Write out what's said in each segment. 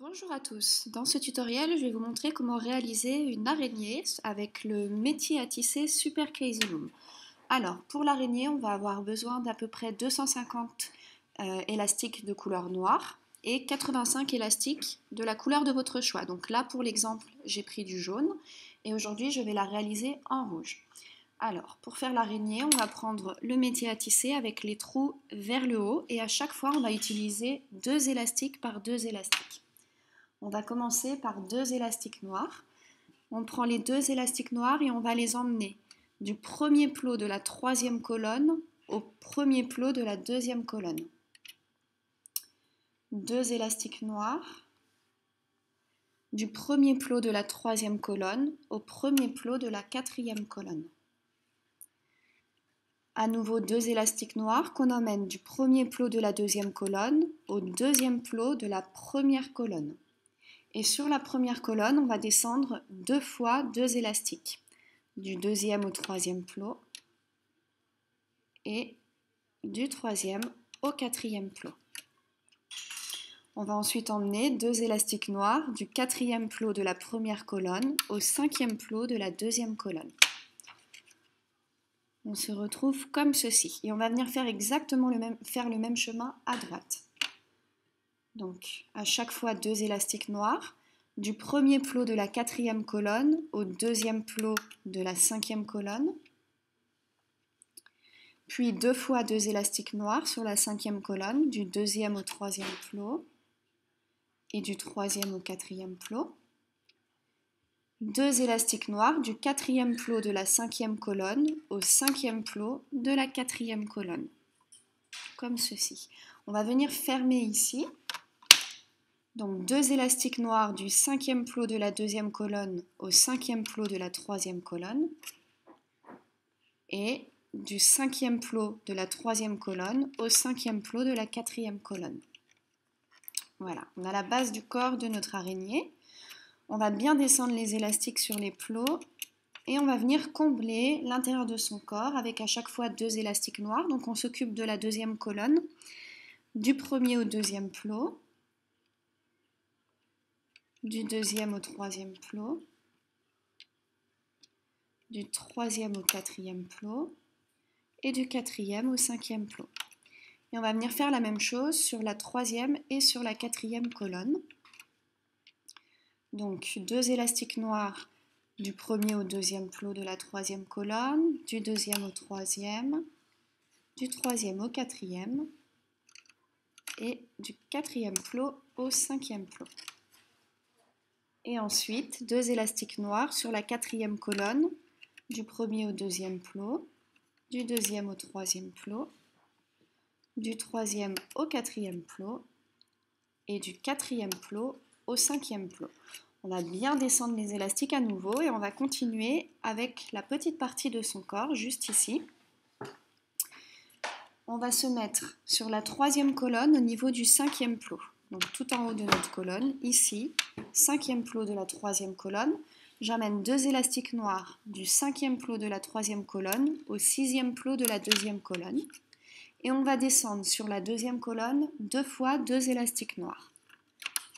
Bonjour à tous, dans ce tutoriel je vais vous montrer comment réaliser une araignée avec le métier à tisser Super Crazy Loom. Alors pour l'araignée on va avoir besoin d'à peu près 250 élastiques de couleur noire et 85 élastiques de la couleur de votre choix. Donc là pour l'exemple j'ai pris du jaune et aujourd'hui je vais la réaliser en rouge. Alors, pour faire l'araignée, on va prendre le métier à tisser avec les trous vers le haut et à chaque fois, on va utiliser 2 élastiques par 2 élastiques. On va commencer par 2 élastiques noirs. On prend les 2 élastiques noirs et on va les emmener du premier plot de la 3e colonne au premier plot de la 2e colonne. 2 élastiques noirs du premier plot de la 3e colonne au premier plot de la 4e colonne. À nouveau 2 élastiques noirs qu'on emmène du premier plot de la 2e colonne au 2e plot de la 1re colonne. Et sur la 1re colonne, on va descendre 2 fois 2 élastiques, du 2e au 3e plot et du 3e au 4e plot. On va ensuite emmener 2 élastiques noirs du 4e plot de la 1re colonne au 5e plot de la 2e colonne. On se retrouve comme ceci et on va venir faire exactement le même chemin à droite. Donc à chaque fois 2 élastiques noirs du premier plot de la 4e colonne au 2e plot de la 5e colonne, puis 2 fois 2 élastiques noirs sur la 5e colonne du 2e au 3e plot et du 3e au 4e plot, 2 élastiques noirs du 4e plot de la 5e colonne au 5e plot de la 4e colonne, comme ceci. On va venir fermer ici. Donc 2 élastiques noirs du 5e plot de la 2e colonne au 5e plot de la 3e colonne et du 5e plot de la 3e colonne au 5e plot de la 4e colonne. Voilà, on a la base du corps de notre araignée. On va bien descendre les élastiques sur les plots et on va venir combler l'intérieur de son corps avec à chaque fois 2 élastiques noirs. Donc on s'occupe de la 2e colonne, du 1er au 2e plot, du 2e au 3e plot, du 3e au 4e plot et du 4e au 5e plot. Et on va venir faire la même chose sur la 3e et sur la 4e colonne. Donc 2 élastiques noirs du 1er au 2e plot de la 3e colonne, du 2e au 3e, du 3e au 4e et du 4e plot au 5e plot. Et ensuite 2 élastiques noirs sur la 4e colonne, du 1er au 2e plot, du 2e au 3e plot, du 3e au 4e plot et du 4e plot au 5e plot. On va bien descendre les élastiques à nouveau et on va continuer avec la petite partie de son corps, juste ici. On va se mettre sur la 3e colonne au niveau du 5e plot. Donc tout en haut de notre colonne, ici, 5e plot de la 3e colonne. J'amène 2 élastiques noirs du 5e plot de la 3e colonne au 6e plot de la 2e colonne. Et on va descendre sur la 2e colonne 2 fois 2 élastiques noirs.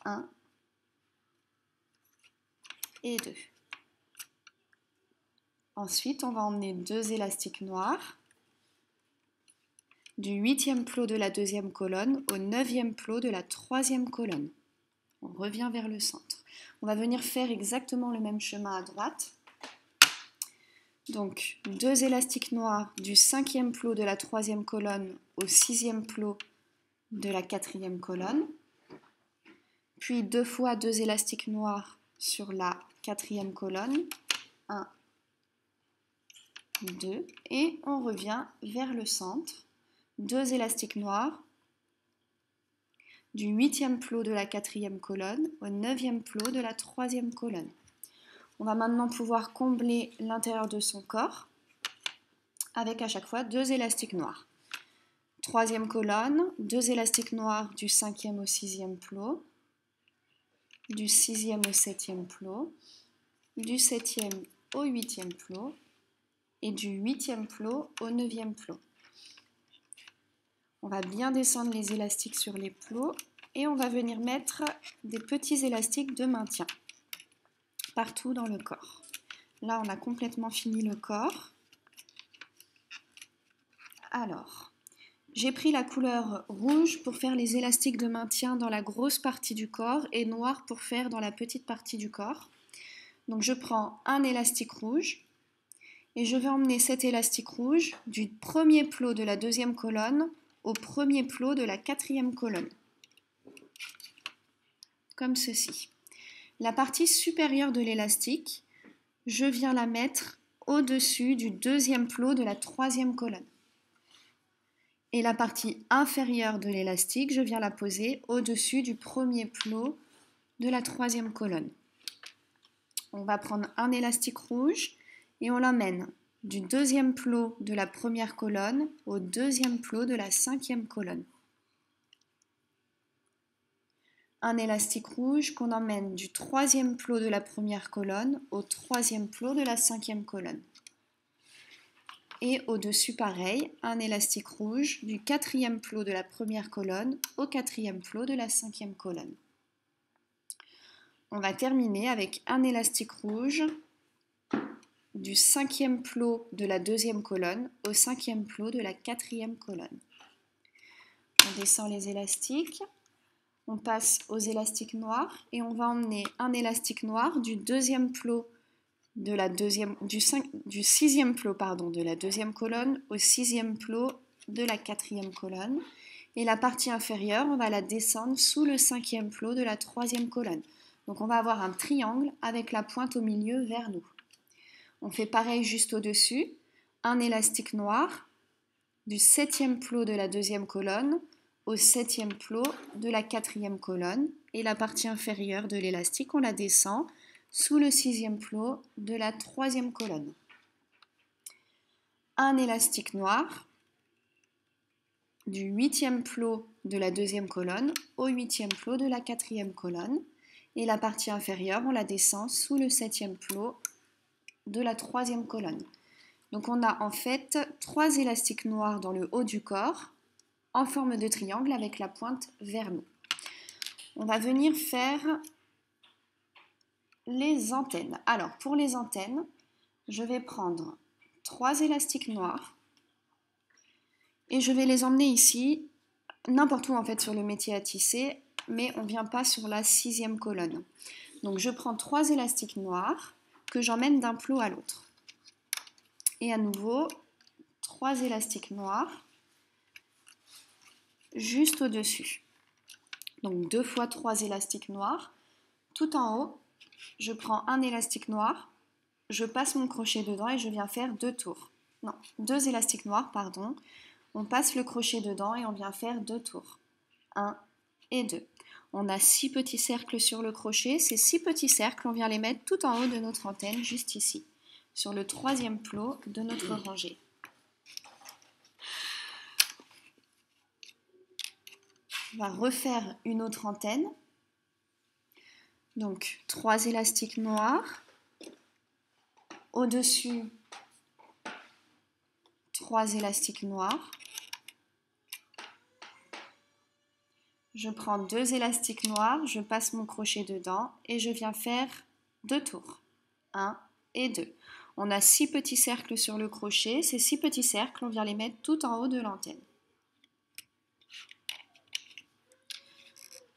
1 et 2. Ensuite, on va emmener 2 élastiques noirs du 8e plot de la 2e colonne au 9e plot de la 3e colonne. On revient vers le centre. On va venir faire exactement le même chemin à droite. Donc 2 élastiques noirs du 5e plot de la 3e colonne au 6e plot de la 4e colonne, puis 2 fois 2 élastiques noirs sur la 4e colonne, 1, 2, et on revient vers le centre, 2 élastiques noirs du 8e plot de la 4e colonne au 9e plot de la 3e colonne. On va maintenant pouvoir combler l'intérieur de son corps avec à chaque fois 2 élastiques noirs. 3e colonne, 2 élastiques noirs du 5e au 6e plot, du 6e au 7e plot, du 7e au 8e plot et du 8e plot au 9e plot. On va bien descendre les élastiques sur les plots Et on va venir mettre des petits élastiques de maintien partout dans le corps. Là, on a complètement fini le corps. Alors, j'ai pris la couleur rouge pour faire les élastiques de maintien dans la grosse partie du corps et noir pour faire dans la petite partie du corps. Donc je prends un élastique rouge et je vais emmener cet élastique rouge du premier plot de la deuxième colonne au premier plot de la quatrième colonne. Comme ceci. La partie supérieure de l'élastique, je viens la mettre au-dessus du deuxième plot de la troisième colonne. Et la partie inférieure de l'élastique, je viens la poser au-dessus du premier plot de la troisième colonne. On va prendre un élastique rouge et on l'emmène du deuxième plot de la première colonne au deuxième plot de la cinquième colonne. Un élastique rouge qu'on emmène du troisième plot de la première colonne au troisième plot de la cinquième colonne. Et au-dessus, pareil, un élastique rouge du quatrième plot de la première colonne au quatrième plot de la cinquième colonne. On va terminer avec un élastique rouge du cinquième plot de la deuxième colonne au cinquième plot de la quatrième colonne. On descend les élastiques. On passe aux élastiques noirs et on va emmener un élastique noir du deuxième plot de la deuxième, du sixième plot de la deuxième colonne au sixième plot de la quatrième colonne. Et la partie inférieure, on va la descendre sous le cinquième plot de la troisième colonne. Donc on va avoir un triangle avec la pointe au milieu vers nous. On fait pareil juste au-dessus, un élastique noir du septième plot de la deuxième colonne au septième plot de la quatrième colonne et la partie inférieure de l'élastique, on la descend sous le sixième plot de la troisième colonne. Un élastique noir du huitième plot de la deuxième colonne au huitième plot de la quatrième colonne et la partie inférieure, on la descend sous le septième plot de la troisième colonne. Donc on a en fait 3 élastiques noirs dans le haut du corps en forme de triangle avec la pointe vers nous. On va venir faire les antennes. Alors pour les antennes, je vais prendre 3 élastiques noirs et je vais les emmener ici, n'importe où en fait sur le métier à tisser, mais on ne vient pas sur la sixième colonne. Donc je prends 3 élastiques noirs que j'emmène d'un plot à l'autre. Et à nouveau, 3 élastiques noirs juste au-dessus. Donc 2 fois 3 élastiques noirs. Tout en haut, je prends un élastique noir, je passe mon crochet dedans et je viens faire 2 tours. Non, 2 élastiques noirs, pardon. On passe le crochet dedans et on vient faire 2 tours. 1 et 2. On a 6 petits cercles sur le crochet. Ces 6 petits cercles, on vient les mettre tout en haut de notre antenne, juste ici, sur le troisième plot de notre rangée. On va refaire une autre antenne. Donc 3 élastiques noirs. Au-dessus, 3 élastiques noirs. Je prends 2 élastiques noirs, je passe mon crochet dedans et je viens faire 2 tours. 1 et 2. On a 6 petits cercles sur le crochet. Ces 6 petits cercles, on vient les mettre tout en haut de l'antenne.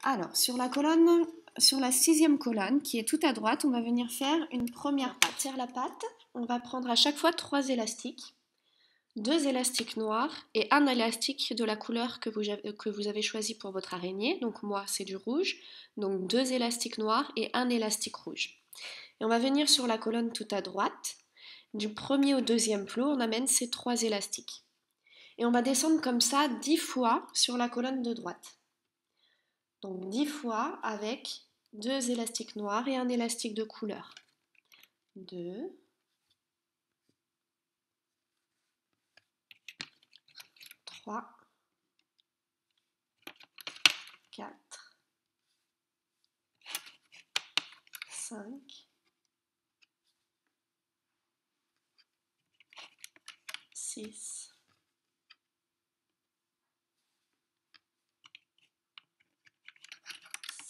Alors, sur la sixième colonne, qui est tout à droite, on va venir faire une première patte. Sur la patte, on va prendre à chaque fois 3 élastiques, 2 élastiques noirs et un élastique de la couleur que vous avez choisi pour votre araignée. Donc moi, c'est du rouge. Donc 2 élastiques noirs et un élastique rouge. Et on va venir sur la colonne tout à droite. Du premier au deuxième plot, on amène ces 3 élastiques. Et on va descendre comme ça 10 fois sur la colonne de droite. Donc 10 fois avec 2 élastiques noirs et un élastique de couleur. 2, 3, 4, 5, 6, 7,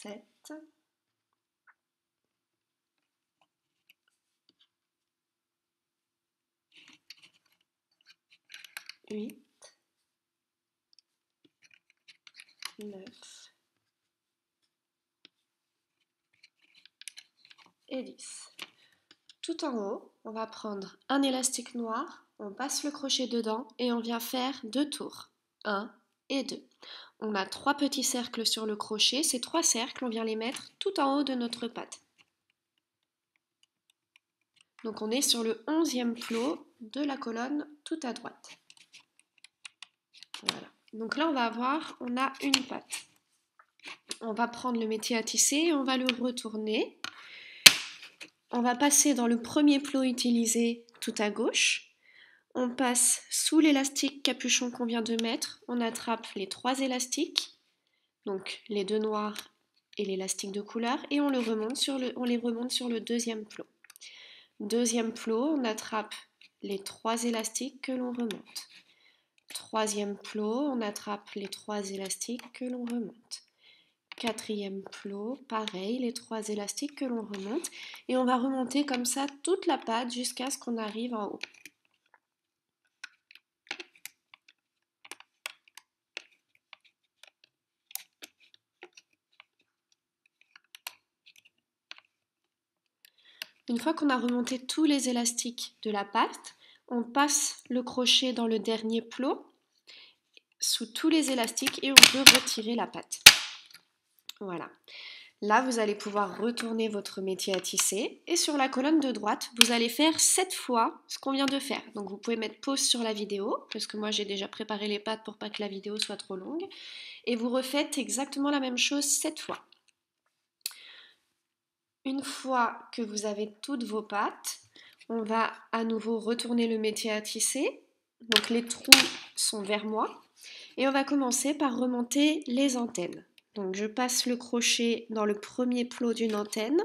7, 8, 9 et 10. Tout en haut, on va prendre un élastique noir, on passe le crochet dedans et on vient faire 2 tours. 1 et 2. On a 3 petits cercles sur le crochet. Ces 3 cercles, on vient les mettre tout en haut de notre patte. Donc on est sur le 11e plot de la colonne tout à droite. Voilà. Donc là, on a une patte. On va prendre le métier à tisser et on va le retourner. On va passer dans le premier plot utilisé tout à gauche. On passe sous l'élastique capuchon qu'on vient de mettre. On attrape les 3 élastiques, donc les 2 noirs et l'élastique de couleur, et on les remonte sur le deuxième plot. Deuxième plot, on attrape les 3 élastiques que l'on remonte. Troisième plot, on attrape les 3 élastiques que l'on remonte. Quatrième plot, pareil, les 3 élastiques que l'on remonte. Et on va remonter comme ça toute la patte jusqu'à ce qu'on arrive en haut. Une fois qu'on a remonté tous les élastiques de la patte, on passe le crochet dans le dernier plot, sous tous les élastiques, et on peut retirer la patte. Voilà. Là, vous allez pouvoir retourner votre métier à tisser, et sur la colonne de droite, vous allez faire 7 fois ce qu'on vient de faire. Donc vous pouvez mettre pause sur la vidéo, parce que moi j'ai déjà préparé les pattes pour pas que la vidéo soit trop longue, et vous refaites exactement la même chose 7 fois. Une fois que vous avez toutes vos pattes, on va à nouveau retourner le métier à tisser. Donc les trous sont vers moi. Et on va commencer par remonter les antennes. Donc je passe le crochet dans le premier plot d'une antenne.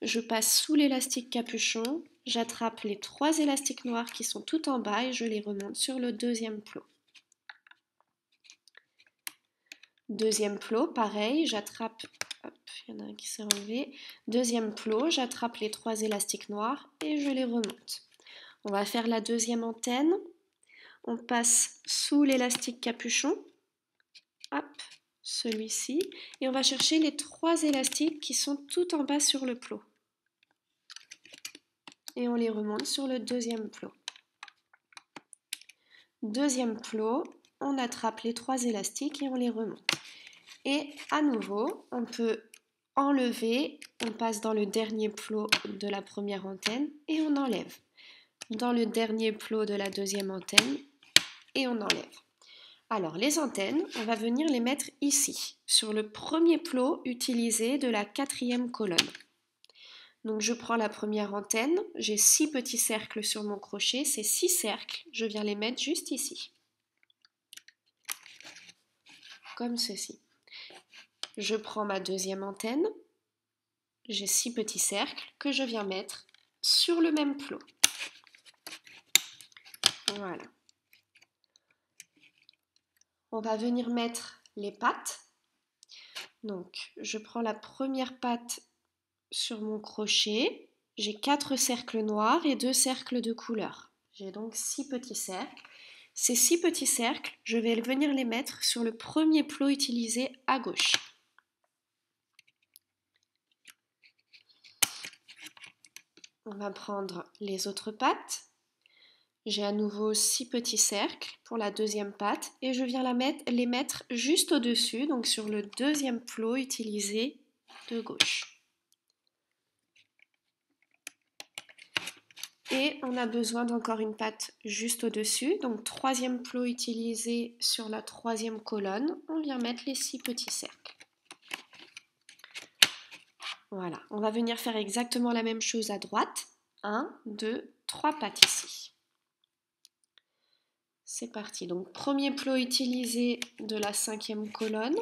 Je passe sous l'élastique capuchon. J'attrape les 3 élastiques noirs qui sont tout en bas et je les remonte sur le deuxième plot. Deuxième plot, pareil, j'attrape, hop, il y en a un qui s'est enlevé. Deuxième plot, j'attrape les 3 élastiques noirs et je les remonte. On va faire la deuxième antenne. On passe sous l'élastique capuchon, hop, celui-ci, et on va chercher les 3 élastiques qui sont tout en bas sur le plot. Et on les remonte sur le deuxième plot. Deuxième plot, on attrape les 3 élastiques et on les remonte. Et à nouveau, on peut enlever, on passe dans le dernier plot de la première antenne et on enlève. Dans le dernier plot de la deuxième antenne et on enlève. Alors les antennes, on va venir les mettre ici, sur le premier plot utilisé de la 4e colonne. Donc je prends la première antenne, j'ai 6 petits cercles sur mon crochet, ces 6 cercles, je viens les mettre juste ici. Comme ceci. Je prends ma deuxième antenne, j'ai 6 petits cercles que je viens mettre sur le même plot. Voilà. On va venir mettre les pattes. Donc, je prends la première patte sur mon crochet. J'ai 4 cercles noirs et 2 cercles de couleur. J'ai donc 6 petits cercles. Ces 6 petits cercles, je vais venir les mettre sur le premier plot utilisé à gauche. On va prendre les autres pattes. J'ai à nouveau 6 petits cercles pour la deuxième patte et je viens les mettre juste au-dessus, donc sur le deuxième plot utilisé de gauche. Et on a besoin d'encore une patte juste au-dessus, donc troisième plot utilisé sur la troisième colonne, on vient mettre les 6 petits cercles. Voilà, on va venir faire exactement la même chose à droite. 1, 2, 3 pattes ici. C'est parti, donc premier plot utilisé de la 5e colonne,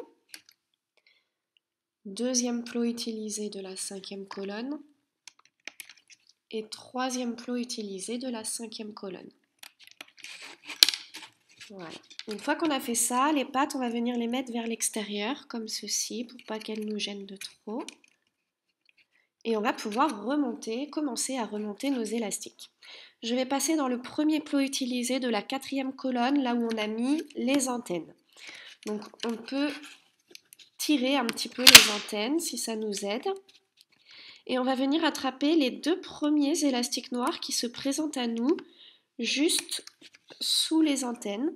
deuxième plot utilisé de la 5e colonne et troisième plot utilisé de la 5e colonne. Voilà. Une fois qu'on a fait ça, les pattes, on va venir les mettre vers l'extérieur, comme ceci, pour pas qu'elles nous gênent de trop. Et on va pouvoir commencer à remonter nos élastiques. Je vais passer dans le premier plot utilisé de la 4e colonne, là où on a mis les antennes. Donc on peut tirer un petit peu les antennes si ça nous aide. Et on va venir attraper les 2 premiers élastiques noirs qui se présentent à nous juste sous les antennes.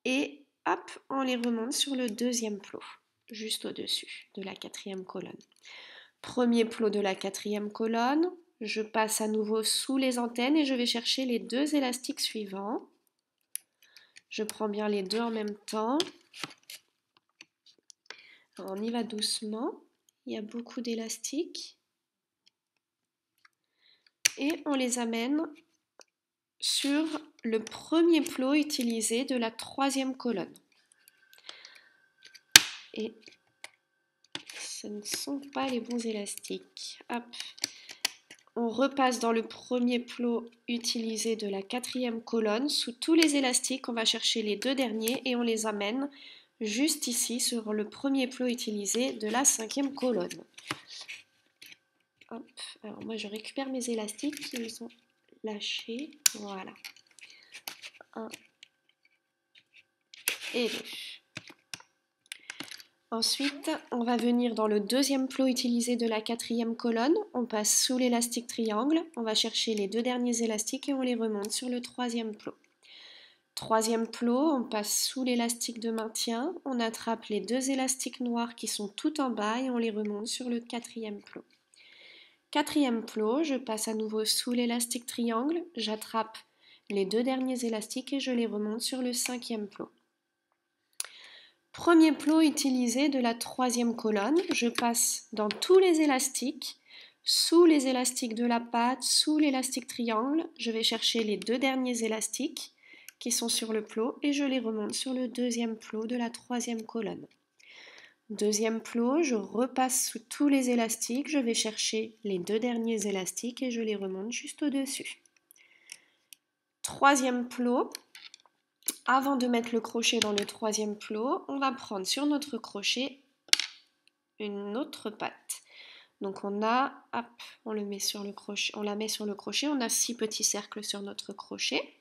Et hop, on les remonte sur le 2e plot, juste au-dessus de la 4e colonne. Premier plot de la 4e colonne, je passe à nouveau sous les antennes et je vais chercher les 2 élastiques suivants. Je prends bien les 2 en même temps. Alors on y va doucement, il y a beaucoup d'élastiques. Et on les amène sur le premier plot utilisé de la 3e colonne. Et ce ne sont pas les bons élastiques. Hop. On repasse dans le premier plot utilisé de la 4e colonne. Sous tous les élastiques, on va chercher les 2 derniers et on les amène juste ici sur le premier plot utilisé de la 5e colonne. Hop. Alors moi je récupère mes élastiques, ils sont lâchés. Voilà. 1 et 2. Ensuite, on va venir dans le 2e plot utilisé de la 4e colonne. On passe sous l'élastique triangle. On va chercher les 2 derniers élastiques et on les remonte sur le 3e plot. 3e plot, on passe sous l'élastique de maintien. On attrape les 2 élastiques noirs qui sont tout en bas et on les remonte sur le 4e plot. 4e plot, je passe à nouveau sous l'élastique triangle. J'attrape les 2 derniers élastiques et je les remonte sur le 5e plot. Premier plot utilisé de la 3e colonne, je passe dans tous les élastiques, sous les élastiques de la patte, sous l'élastique triangle, je vais chercher les 2 derniers élastiques qui sont sur le plot et je les remonte sur le 2e plot de la 3e colonne. 2e plot, je repasse sous tous les élastiques, je vais chercher les 2 derniers élastiques et je les remonte juste au-dessus. 3e plot. Avant de mettre le crochet dans le 3e plot, on va prendre sur notre crochet une autre patte. Donc on a, hop, on la met sur le crochet, on a 6 petits cercles sur notre crochet.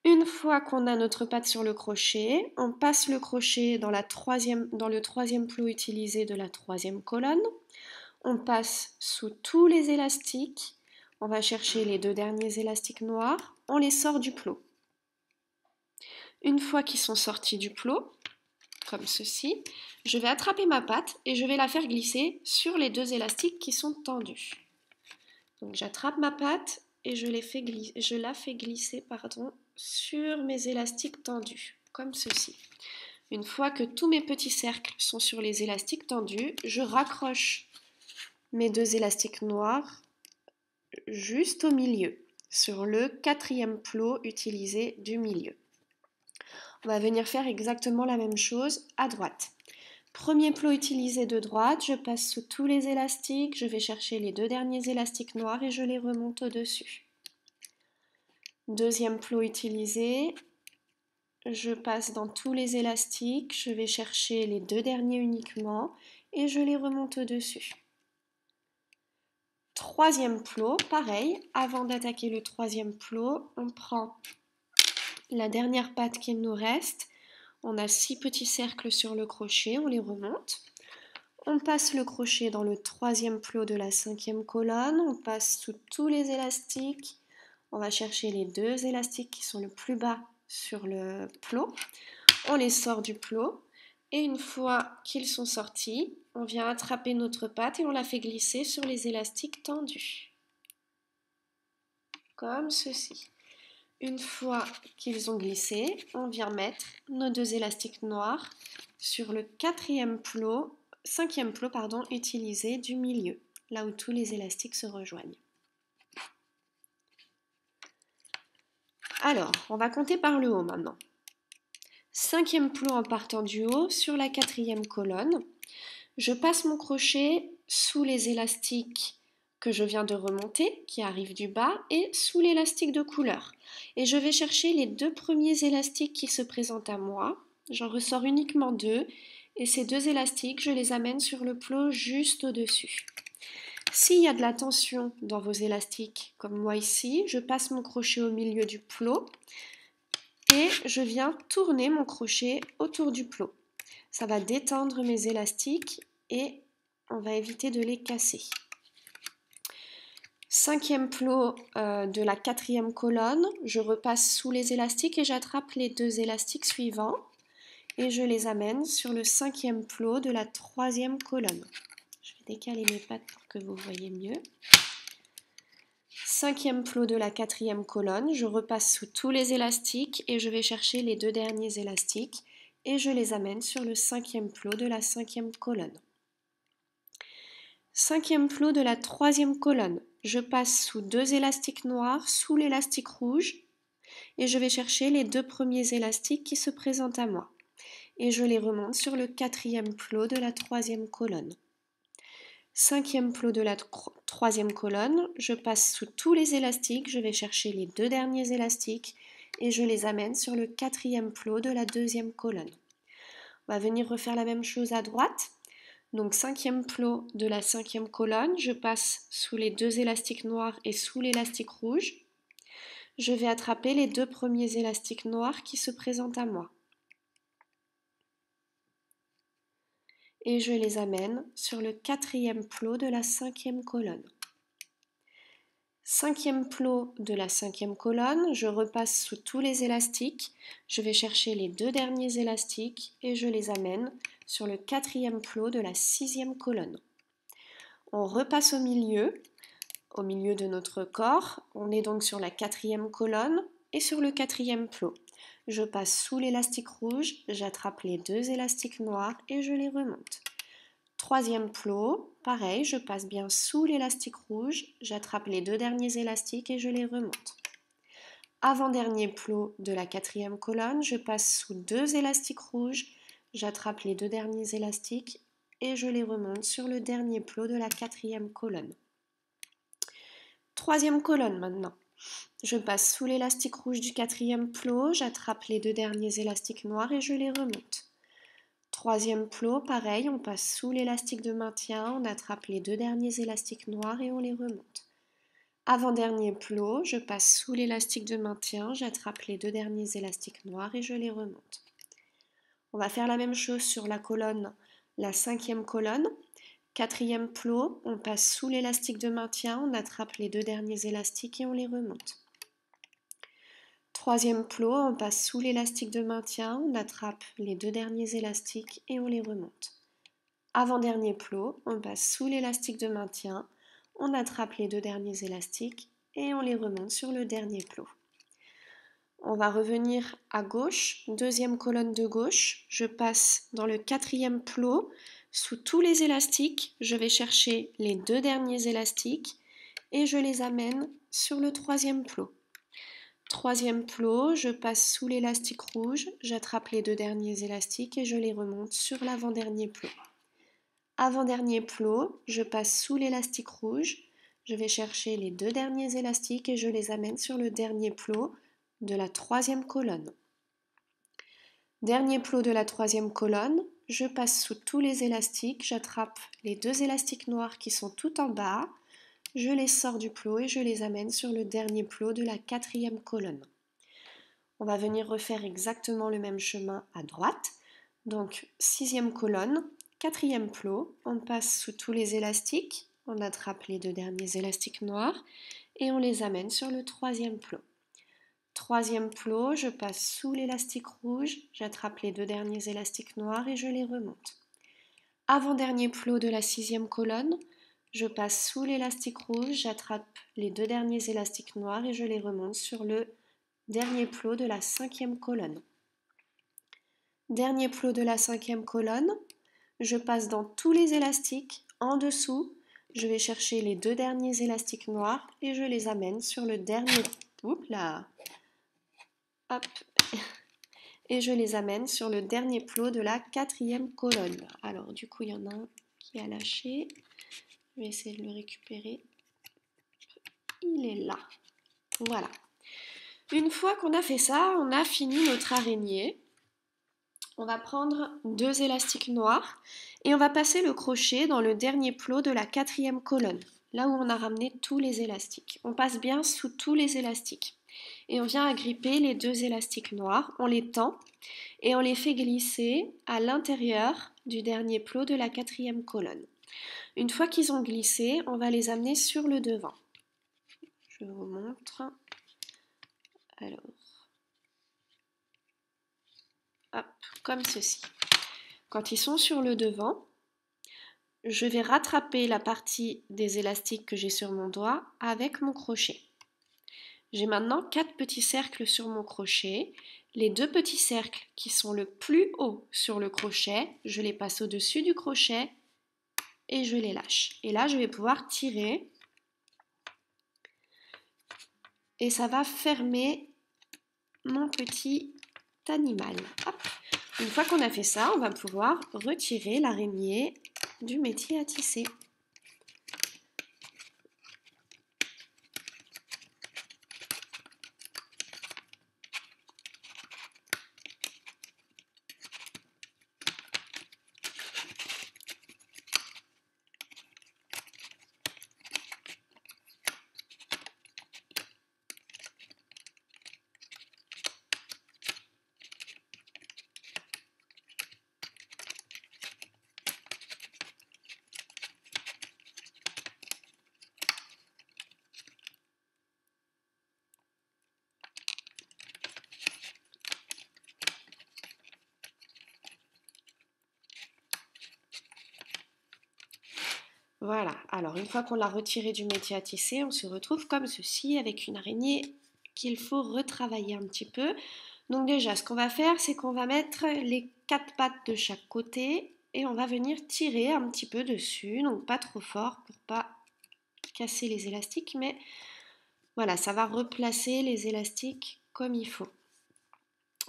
Une fois qu'on a notre patte sur le crochet, on passe le crochet dans le 3e plot utilisé de la 3e colonne. On passe sous tous les élastiques, on va chercher les 2 derniers élastiques noirs, on les sort du plot. Une fois qu'ils sont sortis du plot, comme ceci, je vais attraper ma patte et je vais la faire glisser sur les 2 élastiques qui sont tendus. Donc j'attrape ma patte et je la fais glisser sur mes élastiques tendus, comme ceci. Une fois que tous mes petits cercles sont sur les élastiques tendus, je raccroche mes 2 élastiques noirs juste au milieu, sur le 4e plot utilisé du milieu. On va venir faire exactement la même chose à droite. Premier plot utilisé de droite, je passe sous tous les élastiques, je vais chercher les 2 derniers élastiques noirs et je les remonte au-dessus. 2e plot utilisé, je passe dans tous les élastiques, je vais chercher les 2 derniers uniquement et je les remonte au-dessus. 3e plot, pareil, avant d'attaquer le 3e plot, on prend la dernière patte qu'il nous reste, on a 6 petits cercles sur le crochet, on les remonte. On passe le crochet dans le 3e plot de la 5e colonne, on passe sous tous les élastiques, on va chercher les 2 élastiques qui sont le plus bas sur le plot, on les sort du plot et une fois qu'ils sont sortis, on vient attraper notre patte et on la fait glisser sur les élastiques tendus, comme ceci. Une fois qu'ils ont glissé, on vient mettre nos 2 élastiques noirs sur le 5e plot utilisé du milieu, là où tous les élastiques se rejoignent. Alors, on va compter par le haut maintenant. 5e plot en partant du haut sur la 4e colonne. Je passe mon crochet sous les élastiques que je viens de remonter, qui arrive du bas, et sous l'élastique de couleur. Et je vais chercher les 2 premiers élastiques qui se présentent à moi. J'en ressors uniquement 2, et ces 2 élastiques, je les amène sur le plot juste au-dessus. S'il y a de la tension dans vos élastiques, comme moi ici, je passe mon crochet au milieu du plot et je viens tourner mon crochet autour du plot. Ça va détendre mes élastiques et on va éviter de les casser. 5e plot de la 4e colonne, je repasse sous les élastiques et j'attrape les 2 élastiques suivants et je les amène sur le 5e plot de la 3e colonne. Je vais décaler mes pattes pour que vous voyez mieux. 5e plot de la 4e colonne, je repasse sous tous les élastiques et je vais chercher les 2 derniers élastiques et je les amène sur le 5e plot de la 5e colonne. 5e plot de la 3e colonne, je passe sous 2 élastiques noirs, sous l'élastique rouge et je vais chercher les 2 premiers élastiques qui se présentent à moi et je les remonte sur le 4e plot de la 3e colonne. 5e plot de la 3e colonne, je passe sous tous les élastiques, je vais chercher les 2 derniers élastiques et je les amène sur le 4e plot de la 2e colonne. On va venir refaire la même chose à droite. Donc 5e plot de la 5e colonne, je passe sous les 2 élastiques noirs et sous l'élastique rouge. Je vais attraper les 2 premiers élastiques noirs qui se présentent à moi. Et je les amène sur le 4e plot de la 5e colonne. 5e plot de la 5e colonne, je repasse sous tous les élastiques, je vais chercher les 2 derniers élastiques et je les amène sur le 4e plot de la 6e colonne. On repasse au milieu de notre corps, on est donc sur la 4e colonne et sur le 4e plot. Je passe sous l'élastique rouge, j'attrape les 2 élastiques noirs et je les remonte. 3e plot, pareil, je passe bien sous l'élastique rouge, j'attrape les 2 derniers élastiques et je les remonte. Avant-dernier plot de la 4e colonne, je passe sous 2 élastiques rouges, j'attrape les 2 derniers élastiques et je les remonte sur le dernier plot de la 4e colonne. 3e colonne maintenant. Je passe sous l'élastique rouge du 4e plot, j'attrape les 2 derniers élastiques noirs et je les remonte. 3e plot, pareil, on passe sous l'élastique de maintien, on attrape les 2 derniers élastiques noirs et on les remonte. Avant-dernier plot, je passe sous l'élastique de maintien, j'attrape les 2 derniers élastiques noirs et je les remonte. On va faire la même chose sur la colonne, la 5e colonne. 4e plot, on passe sous l'élastique de maintien, on attrape les 2 derniers élastiques et on les remonte. 3e plot, on passe sous l'élastique de maintien, on attrape les 2 derniers élastiques et on les remonte. Avant-dernier plot, on passe sous l'élastique de maintien, on attrape les 2 derniers élastiques et on les remonte sur le dernier plot. On va revenir à gauche, 2e colonne de gauche, je passe dans le 4e plot, sous tous les élastiques, je vais chercher les 2 derniers élastiques et je les amène sur le 3e plot. 3e plot, je passe sous l'élastique rouge, j'attrape les 2 derniers élastiques et je les remonte sur l'avant-dernier plot. Avant-dernier plot, je passe sous l'élastique rouge, je vais chercher les 2 derniers élastiques et je les amène sur le dernier plot de la 3e colonne. Dernier plot de la 3e colonne, je passe sous tous les élastiques, j'attrape les 2 élastiques noirs qui sont tout en bas, je les sors du plot et je les amène sur le dernier plot de la 4e colonne. On va venir refaire exactement le même chemin à droite. Donc 6e colonne, 4e plot, on passe sous tous les élastiques, on attrape les 2 derniers élastiques noirs et on les amène sur le 3e plot. 3e plot, je passe sous l'élastique rouge, j'attrape les 2 derniers élastiques noirs et je les remonte. Avant-dernier plot de la 6e colonne, je passe sous l'élastique rouge, j'attrape les 2 derniers élastiques noirs et je les remonte sur le dernier plot de la 5e colonne. Dernier plot de la 5e colonne, je passe dans tous les élastiques, en dessous, je vais chercher les 2 derniers élastiques noirs et je les amène sur le dernier... Oups là. Hop. Et je les amène sur le dernier plot de la 4e colonne. Alors du coup, il y en a un qui a lâché. Je vais essayer de le récupérer. il est là. Voilà. Une fois qu'on a fait ça, on a fini notre araignée. On va prendre 2 élastiques noirs et on va passer le crochet dans le dernier plot de la 4e colonne, là où on a ramené tous les élastiques. On passe bien sous tous les élastiques. Et on vient agripper les 2 élastiques noirs, on les tend et on les fait glisser à l'intérieur du dernier plot de la 4e colonne. Une fois qu'ils ont glissé, on va les amener sur le devant. Je vous montre. Alors, hop, comme ceci. Quand ils sont sur le devant, je vais rattraper la partie des élastiques que j'ai sur mon doigt avec mon crochet. J'ai maintenant 4 petits cercles sur mon crochet. Les 2 petits cercles qui sont le plus haut sur le crochet, je les passe au-dessus du crochet et je les lâche. Et là, je vais pouvoir tirer et ça va fermer mon petit animal. Hop. Une fois qu'on a fait ça, on va pouvoir retirer l'araignée du métier à tisser. Voilà, alors une fois qu'on l'a retiré du métier à tisser, on se retrouve comme ceci avec une araignée qu'il faut retravailler un petit peu. Donc déjà, ce qu'on va faire, c'est qu'on va mettre les 4 pattes de chaque côté et on va venir tirer un petit peu dessus, donc pas trop fort pour pas casser les élastiques, mais voilà, ça va replacer les élastiques comme il faut.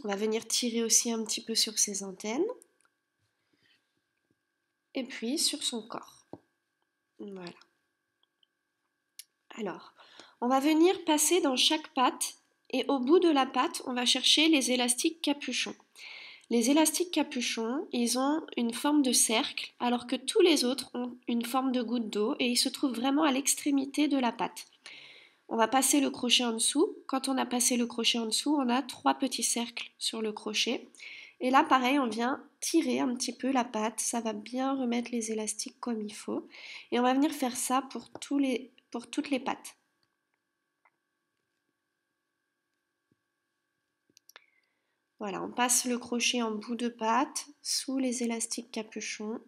On va venir tirer aussi un petit peu sur ses antennes et puis sur son corps. Voilà. Alors, on va venir passer dans chaque patte et au bout de la patte, on va chercher les élastiques capuchons. Les élastiques capuchons, ils ont une forme de cercle alors que tous les autres ont une forme de goutte d'eau et ils se trouvent vraiment à l'extrémité de la patte. On va passer le crochet en dessous. Quand on a passé le crochet en dessous, on a 3 petits cercles sur le crochet. Et là, pareil, on vient tirer un petit peu la patte. Ça va bien remettre les élastiques comme il faut. Et on va venir faire ça pour toutes les pattes. Voilà, on passe le crochet en bout de patte, sous les élastiques capuchons.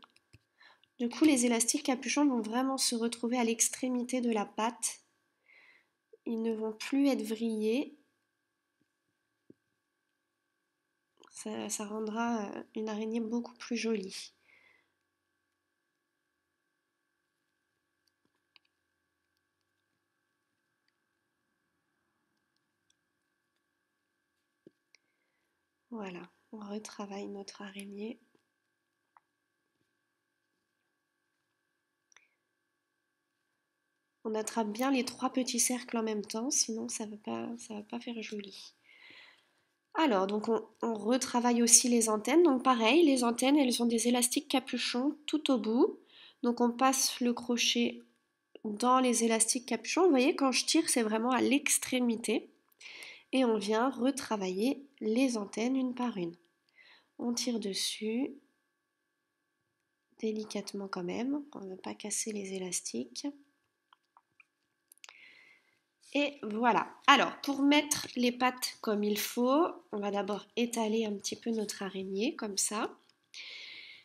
Du coup, les élastiques capuchons vont vraiment se retrouver à l'extrémité de la patte. Ils ne vont plus être vrillés. Ça rendra une araignée beaucoup plus jolie. Voilà, on retravaille notre araignée. On attrape bien les 3 petits cercles en même temps, sinon ça va pas faire joli. Alors, donc on retravaille aussi les antennes. Donc pareil, les antennes, elles ont des élastiques capuchons tout au bout. Donc on passe le crochet dans les élastiques capuchons. Vous voyez, quand je tire, c'est vraiment à l'extrémité. Et on vient retravailler les antennes une par une. On tire dessus, délicatement quand même, on ne veut pas casser les élastiques. Et voilà. Alors, pour mettre les pattes comme il faut, on va d'abord étaler un petit peu notre araignée, comme ça.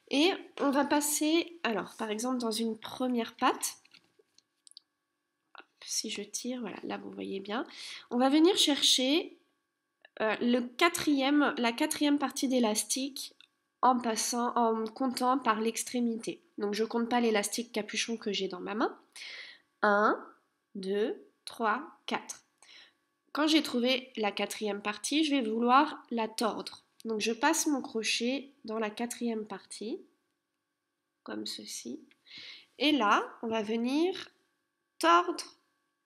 Et on va passer, alors par exemple dans une première patte, si je tire, voilà, là vous voyez bien, on va venir chercher la quatrième partie d'élastique en comptant par l'extrémité. Donc je ne compte pas l'élastique capuchon que j'ai dans ma main. 1, 2, 3, 4. Quand j'ai trouvé la 4e partie, je vais vouloir la tordre. Donc je passe mon crochet dans la 4e partie, comme ceci. Et là, on va venir tordre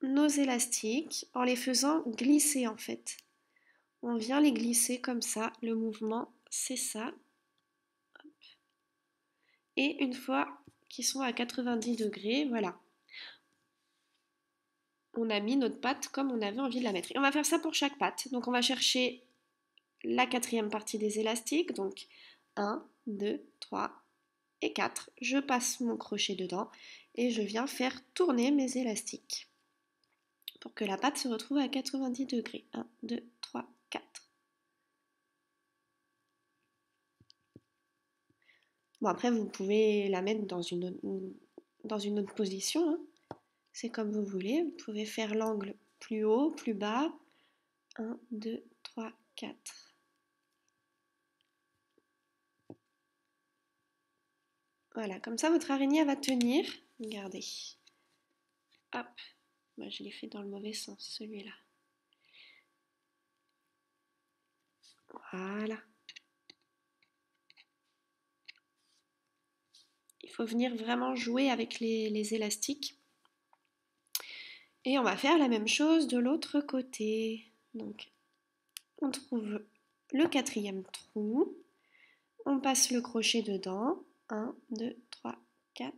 nos élastiques en les faisant glisser en fait. On vient les glisser comme ça, le mouvement c'est ça. Et une fois qu'ils sont à 90 degrés, voilà. On a mis notre patte comme on avait envie de la mettre. Et on va faire ça pour chaque patte. Donc on va chercher la quatrième partie des élastiques. Donc 1, 2, 3 et 4. Je passe mon crochet dedans et je viens faire tourner mes élastiques pour que la patte se retrouve à 90 degrés. 1, 2, 3, 4. Bon, après, vous pouvez la mettre dans une autre position, hein. C'est comme vous voulez. Vous pouvez faire l'angle plus haut, plus bas. 1, 2, 3, 4. Voilà, comme ça, votre araignée va tenir. Regardez. Hop. Moi, je l'ai fait dans le mauvais sens, celui-là. Voilà. Il faut venir vraiment jouer avec les élastiques. Et on va faire la même chose de l'autre côté. Donc, on trouve le quatrième trou. On passe le crochet dedans. 1, 2, 3, 4.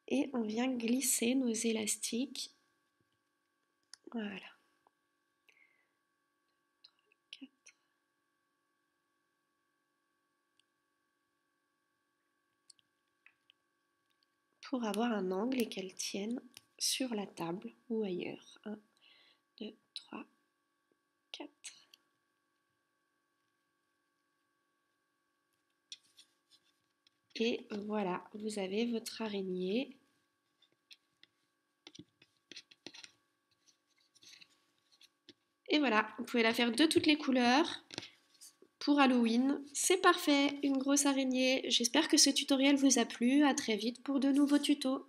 Et on vient glisser nos élastiques. Voilà. 4. Pour avoir un angle et qu'elles tiennent sur la table ou ailleurs. 1, 2, 3, 4. Et voilà, vous avez votre araignée. Et voilà, vous pouvez la faire de toutes les couleurs pour Halloween. C'est parfait, une grosse araignée. J'espère que ce tutoriel vous a plu. À très vite pour de nouveaux tutos.